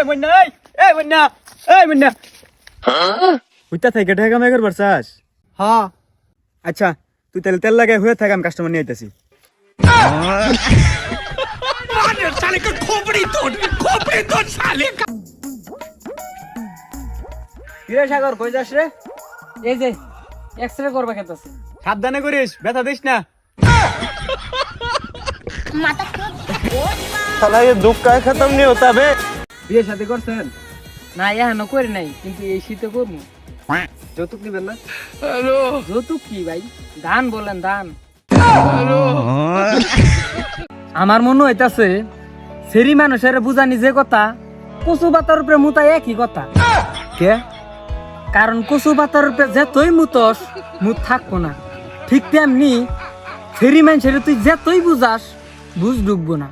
মুন্না এই মুন্না এই মুন্না উইতা থেকে ঢাকা মেগর বর্ষাস হ্যাঁ আচ্ছা তুই তেল লাগাই হয়ে থাক আমি কাস্টমার নিয়ে আইতাছি কিরে সাগর কই যাস রে? এই যে এক্সরে করবা খেতেছে। সাবধানে করিস ব্যথা দিস না साला ये दुख का खत्म नहीं होता बे। বিয়ে শাদী করছেন না এখনো করি নাই, কিন্তু এই শীতে করবো। যৌতুক দিবেন না যৌতুক কি ভাই? দান বলেন দান। আমার মনে হইতাছে সেরি মানুষের বুঝানি যে কথা, কচু পাতার উপরে মুতা একই কথা। কে কারণ কচু পাতার উপরে যেতই মুতস মুত থাকবো না, ঠিক তেমনি সেরি মানুষের তুই যেতই বুঝাস বুঝ ডুববো না।